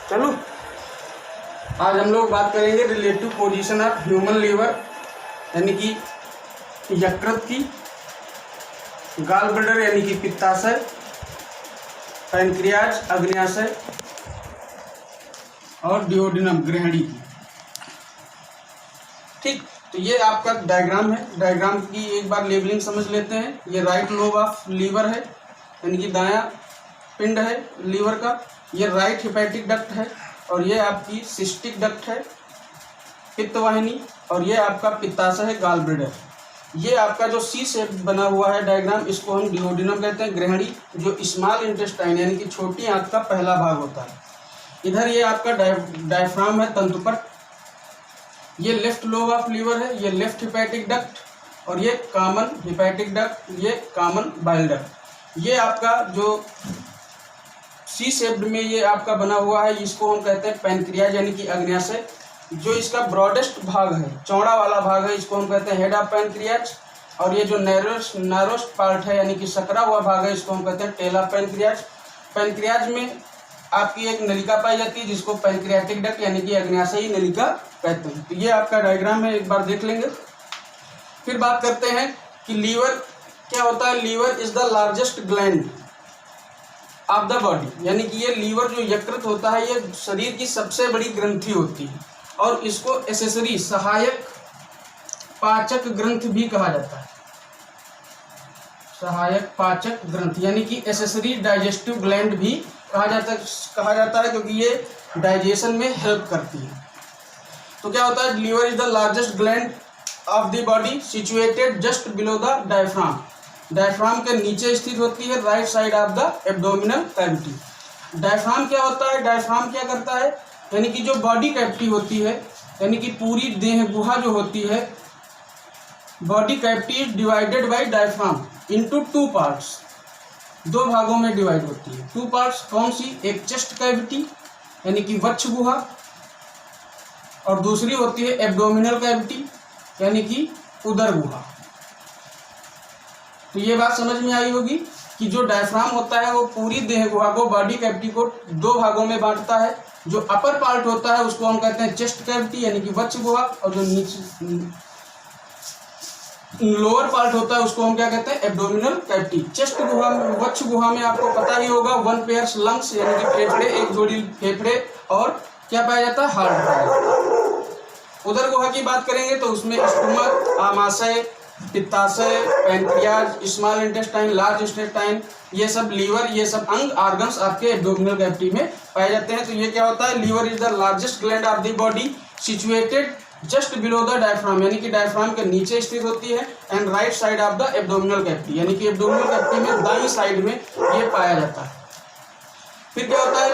चलो आज हम लोग बात करेंगे relative position of human liver, यानी कि यकृत की, गॉल ब्लैडर यानी कि पित्ताशय, पैनक्रियाज अग्न्याशय और डिओडिनम ग्रहणी की। ठीक, तो ये आपका डायग्राम है। डायग्राम की एक बार लेबलिंग समझ लेते हैं। ये राइट लोब ऑफ लीवर है, यानी कि दायां पिंड है लीवर का। ये राइट हिपैटिक डक्ट है और ये आपकी सिस्टिक डक्ट है, पित्तवाहिनी, और ये आपका पित्ताशय है, गॉल ब्लैडर। ये आपका जो सी शेप बना हुआ है डायग्राम, इसको हम डिओडिनम कहते हैं, ग्रहणी, जो स्मॉल इंटेस्टाइन यानी कि छोटी आंत का पहला भाग होता है। इधर ये आपका डायफ्राम है, तंतुपट। ये लेफ्ट लोब ऑफ लीवर है, ये लेफ्ट हिपैटिक डक्ट, और ये कॉमन हिपैटिक डक्ट, ये कॉमन बाइल डक्ट। ये आपका जो सी शेप्ड में ये आपका बना हुआ है, इसको हम कहते हैं पैनक्रियाज यानी कि अग्न्याशय। जो इसका ब्रॉडेस्ट भाग है, चौड़ा वाला भाग है, इसको हम कहते हैं हेड ऑफ पैनक्रियाज। और ये जो नैरोस्ट पार्ट है यानी कि सकरा हुआ भाग है, इसको हम कहते हैं टेल ऑफ पैनक्रियाज। पैनक्रियाज में आपकी एक नलिका पाई जाती है जिसको पैनक्रियाटिक डक्ट यानी कि अग्न्याशयी नलिका कहते हैं। तो ये आपका डायग्राम है, एक बार देख लेंगे। फिर बात करते हैं कि लीवर क्या होता है। Liver is the largest gland of the body, यानी कि ये लीवर जो यकृत होता है, ये शरीर की सबसे बड़ी ग्रंथि होती है और इसको एसेसरी सहायक पाचक ग्रंथ भी कहा जाता है। सहायक पाचक ग्रंथ यानी कि एसेसरी डाइजेस्टिव ग्लैंड भी कहा जाता है क्योंकि ये डाइजेशन में हेल्प करती है। तो क्या होता है, liver is the largest gland of the body, situated just below the diaphragm. Diaphragm के नीचे स्थित होती है, right side of the abdominal cavity. Diaphragm क्या होता है, डायफ्राम क्या करता है, यानी कि जो बॉडी कैविटी होती है, यानी कि पूरी देह गुहा जो होती है, body cavity is divided by diaphragm into two parts. दो भागों में डिवाइड होती है। टू पार्ट्स कौन सी, एक चेस्ट कैविटी यानी कि वक्ष गुहा, और दूसरी होती है एब्डोमिनल कैविटी यानी कि उदर गुहा। तो ये बात समझ में आई होगी कि जो डायफ्राम होता है वो पूरी देह गुहा को, बॉडी कैविटी को दो भागों में बांटता है। जो अपर पार्ट होता है उसको हम कहते हैं चेस्ट कैविटी यानी कि वक्ष गुहा, और जो नीचे लोअर पार्ट होता है उसको हम क्या कहते हैं, एब्डोमिनल कैविटी। चेस्ट गुहा, वक्ष गुहा में आपको पता ही होगा, वन पेयर्स लंग्स यानी कि फेफड़े, एक जोड़ी फेफड़े, और क्या पाया जाता है, हार्ट पाया जाता है। उदर गुहा की बात करेंगे तो उसमें स्टमक, आमाशय, पित्ताशय, pancreas, small intestine, large intestine, ये सब लीवर, ये सब अंग ऑर्गन्स आपके एब्डोमिनल कैविटी में पाए जाते हैं। तो ये क्या होता है, liver is the largest gland of the body, situated just below the diaphragm, यानी कि डायफ्राम के नीचे स्थित होती है, and right side of the abdominal cavity, यानी कि एब्डोमिनल कैविटी में दाईं साइड में ये पाया जाता है। फिर क्या होता है,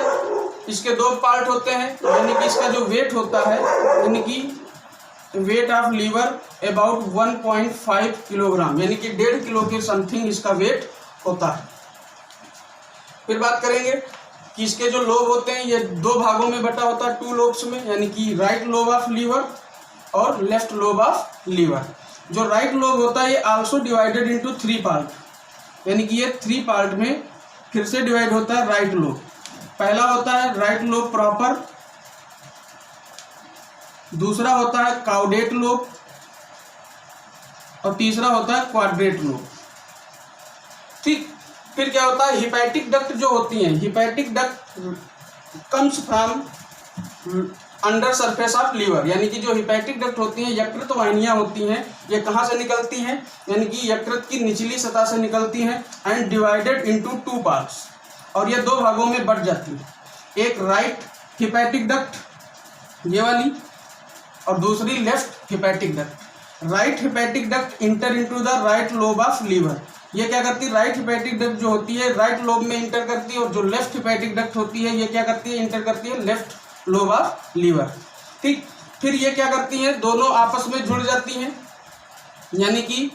इसके दो पार्ट होते हैं, यानी कि इसका जो वेट होता है, यानी कि weight of liver about 1.5 kilogram, यानी कि 1.5 किलो के समथिंग इसका वेट होता है। फिर बात करेंगे कि इसके जो लोब होते हैं, ये दो भागों में बटा होता है, टू लोब्स में, यानी कि राइट लोब ऑफ लीवर और लेफ्ट लोब ऑफ लीवर। जो राइट लोब होता है ये आल्सो डिवाइडेड इनटू 3 पार्ट, यानी कि ये 3 पार्ट में फिर से डिवाइड होता है राइट लोब। पहला होता है राइट लोब प्रॉपर, दूसरा होता है काउडेट लोब, और तीसरा होता है क्वाड्रेट लोब। ठीक, फिर क्या होता है, हिपैटिक डक्ट जो होती हैं, hepatic duct comes from under surface of liver, यानी कि जो हिपैटिक डक्ट होती हैं, यकृत वाहिनियां होती हैं, ये कहाँ से निकलती हैं, यानी कि यकृत की निचली सतह से निकलती हैं, एंड डिवाइडेड इनटू 2 पार्ट्स, और ये दो भागों में बट जाती है। एक राइट हिपैटिक डक्ट ये वाली, और दूसरी left hepatic duct. Right hepatic duct enter into the right lobe of liver, ये क्या करती है, राइट हिपैटिक डक्ट जो होती है राइट लोब में इंटर करती है, और जो लेफ्ट हिपैटिक डक्ट होती है ये क्या करती है, इंटर करती है लेफ्ट लोब ऑफ लीवर। ठीक, फिर ये क्या करती हैं, दोनों आपस में जुड़ जाती हैं, यानी कि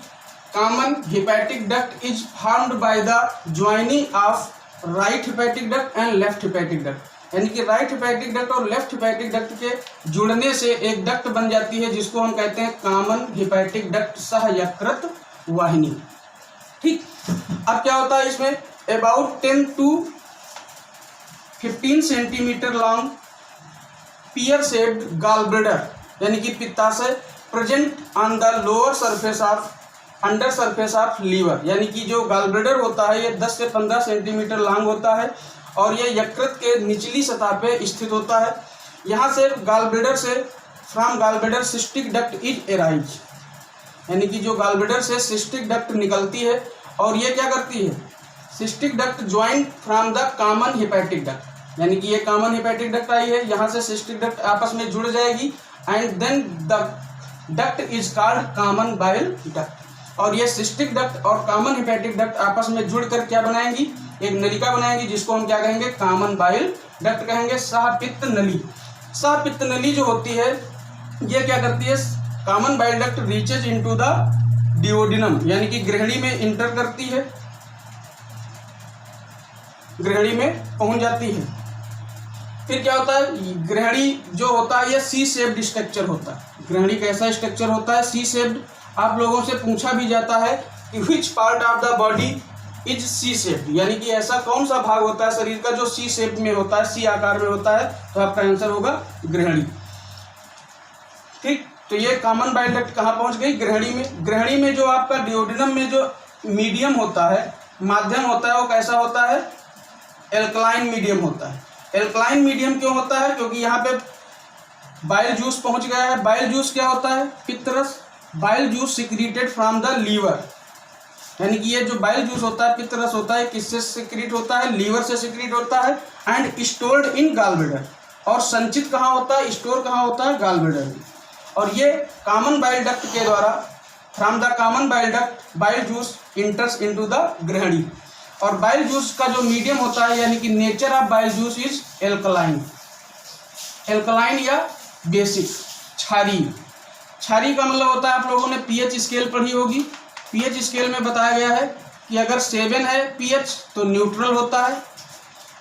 common hepatic duct is formed by the joining of right hepatic duct and left hepatic duct, यानी कि राइट हिपैटिक डक्ट और लेफ्ट हिपैटिक डक्ट के जुड़ने से एक डक्ट बन जाती है जिसको हम कहते हैं कॉमन हिपैटिक डक्ट सह यकृत वाहिनी। ठीक, अब क्या होता है इसमें, about 10 to 15 centimetre long pear shaped gall bladder यानी कि पित्ताशय present on the lower surface of under surface of liver, यानी कि जो गॉल ब्लैडर होता है ये 10 से 15 सेंटीमीटर लॉन्ग होता है और ये यकृत के निचली सतह पे स्थित होता है। यहाँ से गॉल ब्लैडर से from gall bladder cystic duct is arise, यानी कि जो गॉल ब्लैडर से सिस्टिक डक्ट निकलती है और ये क्या करती है, cystic duct joint from the common hepatic duct, यानी कि ये कॉमन हेपेटिक डक्ट आई है, यहाँ से सिस्टिक डक्ट आपस में जुड़ जाएगी and then the duct is called common bile duct. और ये सिस्टिक डक्ट और कॉमन हेपेटिक डक्ट आपस में जुड़कर क्या बनाएंगी, एक नलिका बनाएंगी जिसको हम क्या कहेंगे, कॉमन बाइल डक्ट कहेंगे। सहपित्त नली, सहपित्त नली जो होती है ये क्या करती है, common bile duct reaches into the duodenum, यानी कि ग्रहणी में इंटर करती है, ग्रहणी में पहुंच जाती है। फिर क्या होता है, ग्रहणी जो होता है ये सी शेप्ड स्ट्रक्चर होता है। ग्रहणी कैसा स्ट्रक्चर होता है, सी शेप्ड। आप लोगों से पूछा भी जाता है कि which part of the body is C shaped, यानी कि ऐसा कौन सा भाग होता है शरीर का जो सी शेप में होता है, सी आकार में होता है, तो आपका आंसर होगा ग्रहणी। ठीक, तो ये कॉमन बाइल डक्ट कहाँ पहुंच गई, ग्रहणी में। ग्रहणी में जो आपका डिओडिनम में जो मीडियम होता है, माध्यम होता है, वो कैसा होता है, एल्कलाइन मीडियम होता है। एल्कलाइन मीडियम क्यों होता है, क्योंकि यहाँ पे बाइल जूस पहुंच गया है। बाइल जूस क्या होता है, पित्तरस। Bile juice secreted from the liver, यानी कि ये जो बाइल जूस होता है, पित्तरस होता है, किससे सिक्रीट होता है, लीवर से सिक्रीट होता है and stored in gall bladder, और संचित कहाँ होता है, स्टोर कहाँ होता है, गॉल ब्लैडर में। और ये कॉमन बाइल डक्ट के द्वारा from the common bile duct bile juice enters into the ग्रहणी। और बाइल जूस का जो मीडियम होता है, यानी कि nature of bile juice is alkaline, alkaline या बेसिक, क्षारीय। क्षारीय का मतलब होता है, आप लोगों ने पीएच स्केल पढ़ी होगी। पीएच स्केल में बताया गया है कि अगर 7 है पीएच तो न्यूट्रल होता है,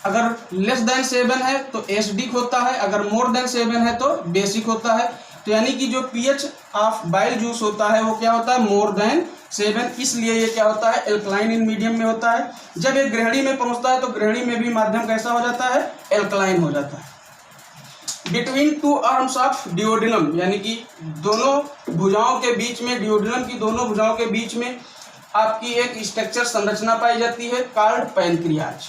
अगर लेस देन 7 है तो एसिडिक होता है, अगर मोर देन 7 है तो बेसिक होता है। तो यानी कि जो पीएच ऑफ बाइल जूस होता है वो क्या होता है, मोर देन 7, इसलिए ये क्या होता है, एल्कलाइन इन मीडियम में होता है। जब ये ग्रहणी में पहुंचता है तो ग्रहणी में भी माध्यम कैसा हो जाता है, एल्कलाइन हो जाता है। Between two arms of duodenum, यानी कि दोनों भुजाओं के बीच में, डिओडिनम की दोनों भुजाओं के बीच में आपकी एक स्ट्रक्चर संरचना पाई जाती है कॉल्ड पैनक्रियाज,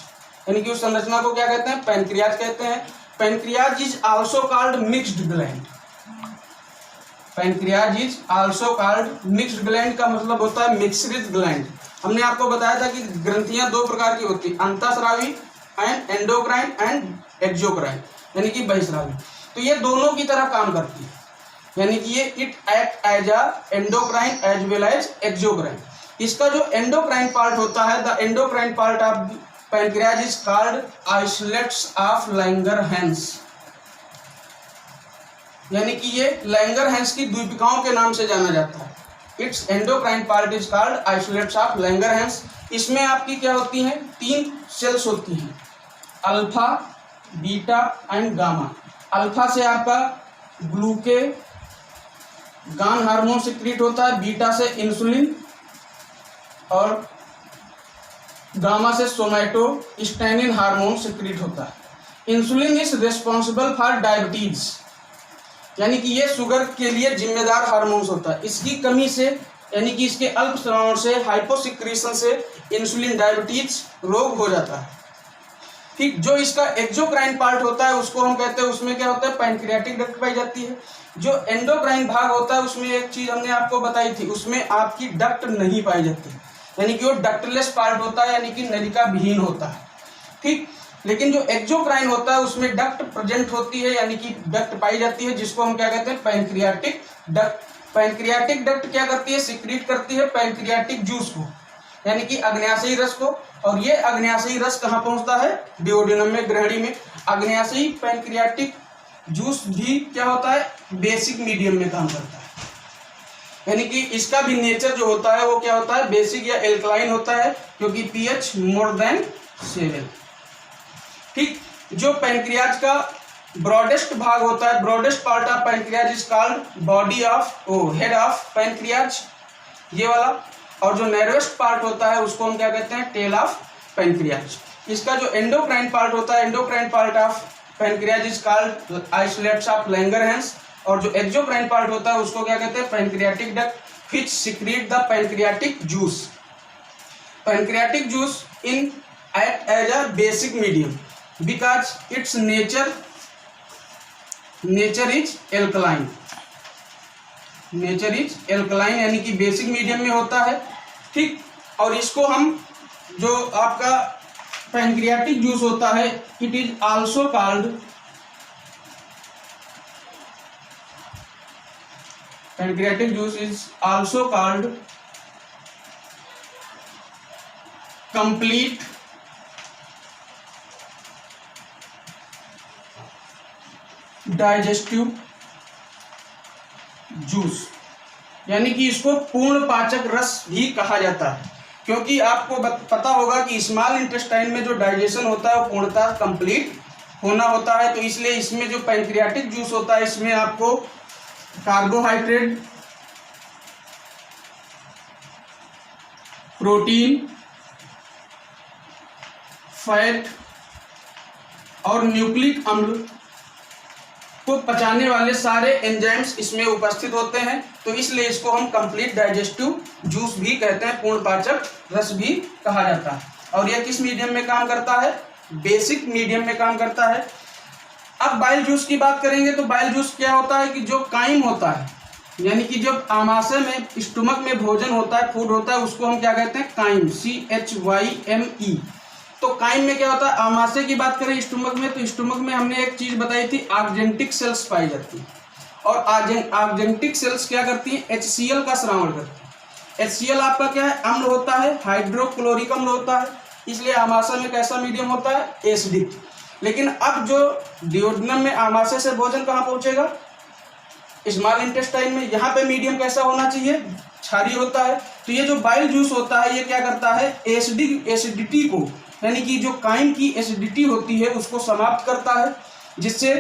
यानी कि उस संरचना को क्या कहते हैं, पैनक्रियाज कहते हैं। Pancreas is also called mixed gland, pancreas is also called mixed gland का मतलब होता है मिक्सड ग्लैंड। हमने आपको बताया था कि ग्रंथियां 2 प्रकार की होती है, अंतःस्रावी एंड एंडोक्राइन एंड एक्सोक्राइन, यानी कि बहिस्रावी। तो ये दोनों की तरह काम करती है, यानी कि ये it act as a endocrine as well as exocrine. इसका जो एंडोक्राइन पार्ट होता है, the endocrine part of pancreas is called isolates of Langerhans, यानी कि ये लैंगरहैंस की द्वीपिकाओं के नाम से जाना जाता है। It's endocrine part is called isolates of Langerhans. इसमें आपकी क्या होती हैं, 3 सेल्स होती हैं, alpha, beta and gamma. Alpha से आपका ग्लूकेगान हार्मोन सिक्रीट होता है, बीटा से इंसुलिन और गामा से सोमैटोस्टेनिन हार्मोन सिक्रीट होता है। Insulin is responsible for diabetes, यानी कि ये शुगर के लिए जिम्मेदार हार्मोन्स होता है। इसकी कमी से, यानी कि इसके अल्प स्राव से, हाइपोसिक्रीशन से इंसुलिन डायबिटीज रोग हो जाता है। ठीक, जो इसका एक्सोक्राइन पार्ट होता है उसको हम कहते हैं, उसमें क्या होता है, पैनक्रियाटिक डक्ट पाई जाती है। जो एंडोक्राइन भाग होता है उसमें एक चीज हमने आपको बताई थी, उसमें आपकी डक्ट नहीं पाई जाती, यानी कि वो डक्टलेस पार्ट होता है, यानी कि नलिका विहीन होता है। ठीक, लेकिन जो एक्सोक्राइन होता है उसमें डक्ट प्रेजेंट होती है, यानी कि डक्ट पाई जाती है, जिसको हम क्या कहते हैं, पैनक्रियाटिक डक्ट। पैनक्रियाटिक डक्ट क्या करती है, सिक्रीट करती है पैनक्रियाटिक जूस को, यानी कि अग्न्याशयी रस को। और ये अग्न्याशयी रस कहाँ पहुंचता है, डिओडिनम में, ग्रहणी में। अग्न्याशयी पैनक्रियाटिक जूस भी क्या होता है, बेसिक मीडियम में काम करता है, यानी कि इसका भी नेचर जो होता है वो क्या होता है, बेसिक या एल्कलाइन होता है, क्योंकि पीएच मोर देन 7। ठीक, जो पैनक्रियाज का ब्रॉडेस्ट भाग होता है, broadest part of pancreas is called body of head of pancreas, ये वाला। और जो नैरोएस्ट पार्ट होता है उसको हम क्या कहते हैं, टेल ऑफ पैनक्रियाज। इसका जो एंडोक्राइन पार्ट होता है, endocrine part of pancreas is called isolates of Langerhans, और जो एक्सोक्राइन पार्ट होता है उसको क्या कहते हैं, pancreatic duct which secrete the pancreatic juice. Pancreatic juice in act as a basic medium because its nature is alkaline, यानी कि बेसिक मीडियम में होता है, ठीक। और इसको हम जो आपका पैनक्रियाटिक जूस होता है, it is also called, pancreatic juice is also called complete digestive juice, यानी कि इसको पूर्ण पाचक रस भी कहा जाता है, क्योंकि आपको पता होगा कि स्मॉल इंटेस्टाइन में जो डाइजेशन होता है वो पूर्णतः कंप्लीट होना होता है। तो इसलिए इसमें जो पैनक्रियाटिक जूस होता है इसमें आपको कार्बोहाइड्रेट, प्रोटीन, फैट और न्यूक्लिक अम्ल को पचाने वाले सारे एंजाइम्स इसमें उपस्थित होते हैं। तो इसलिए इसको हम कंप्लीट डाइजेस्टिव जूस भी कहते हैं, पूर्ण पाचक रस भी कहा जाता है। और यह किस मीडियम में काम करता है, बेसिक मीडियम में काम करता है। अब बाइल जूस की बात करेंगे तो बाइल जूस क्या होता है कि जो काइम होता है, यानी कि जब आमाशय में, स्टमक में भोजन होता है, फूड होता है, उसको हम क्या कहते हैं, काइम, CHYME। तो काइम में क्या होता है, आमाशय की बात करें स्टमक में, तो स्टमक में हमने एक चीज बताई थी, ऑक्जेंटिक सेल्स पाई जाती है। और ऑक्जेंटिक सेल्स क्या करती हैं, HCl का स्रावण करती है। HCl आपका क्या है, अम्ल होता है, हाइड्रोक्लोरिक अम्ल होता है, इसलिए आमाशय में कैसा मीडियम होता है, एसिडिक। लेकिन अब जो डिओडिनम में आमाशय से भोजन कहाँ पहुंचेगा, स्मॉल इंटेस्टाइन में, यहाँ पे मीडियम कैसा होना चाहिए, क्षारीय होता है। तो ये जो बाइल जूस होता है ये क्या करता है, एसिडिटी को, यानी कि जो काइम की एसिडिटी होती है उसको समाप्त करता है, जिससे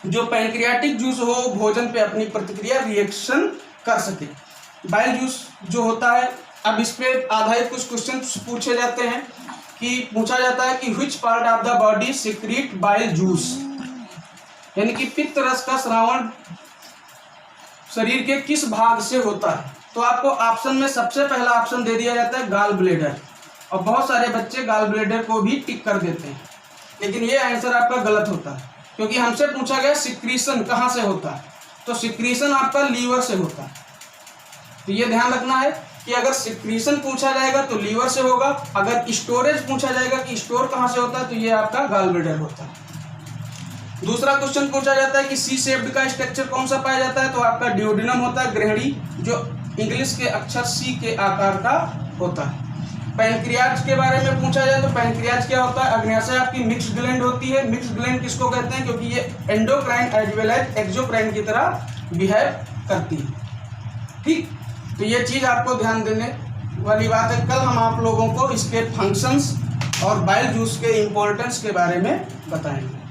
जो पैनक्रियाटिक जूस हो भोजन पे अपनी प्रतिक्रिया, रिएक्शन कर सके। बाइल जूस जो होता है, अब इस पे आधारित कुछ क्वेश्चन पूछे जाते हैं, कि पूछा जाता है कि which part of the body secrete bile juice, यानी कि पित्त रस का स्रावण शरीर के किस भाग से होता है। तो आपको ऑप्शन में सबसे पहला ऑप्शन दे दिया जाता है गाल ब्लेडर, और बहुत सारे बच्चे गाल ब्लेडर को भी टिक कर देते हैं, लेकिन ये आंसर आपका गलत होता है, क्योंकि हमसे पूछा गया सिक्रीशन कहाँ से होता है, तो सिक्रीशन आपका लीवर से होता है। तो ये ध्यान रखना है कि अगर सिक्रीशन पूछा जाएगा तो लीवर से होगा, अगर स्टोरेज पूछा जाएगा कि स्टोर कहाँ से होता है तो ये आपका गाल ब्लेडर होता है। दूसरा क्वेश्चन पूछा जाता है कि सी शेप्ड का स्ट्रक्चर कौन सा पाया जाता है, तो आपका डिओडिनम होता है, ग्रहणी, जो इंग्लिश के अक्षर सी के आकार का होता है। पैनक्रियाज के बारे में पूछा जाए तो पैनक्रियाज क्या होता है, अग्न्याशय आपकी मिक्स्ड ग्लैंड होती है। मिक्स्ड ग्लैंड किसको कहते हैं, क्योंकि ये endocrine as well as exocrine की तरह बिहेव करती है, ठीक। तो ये चीज़ आपको ध्यान देने वाली बात है। कल हम आप लोगों को इसके फंक्शंस और बाइल जूस के इम्पोर्टेंस के बारे में बताएंगे।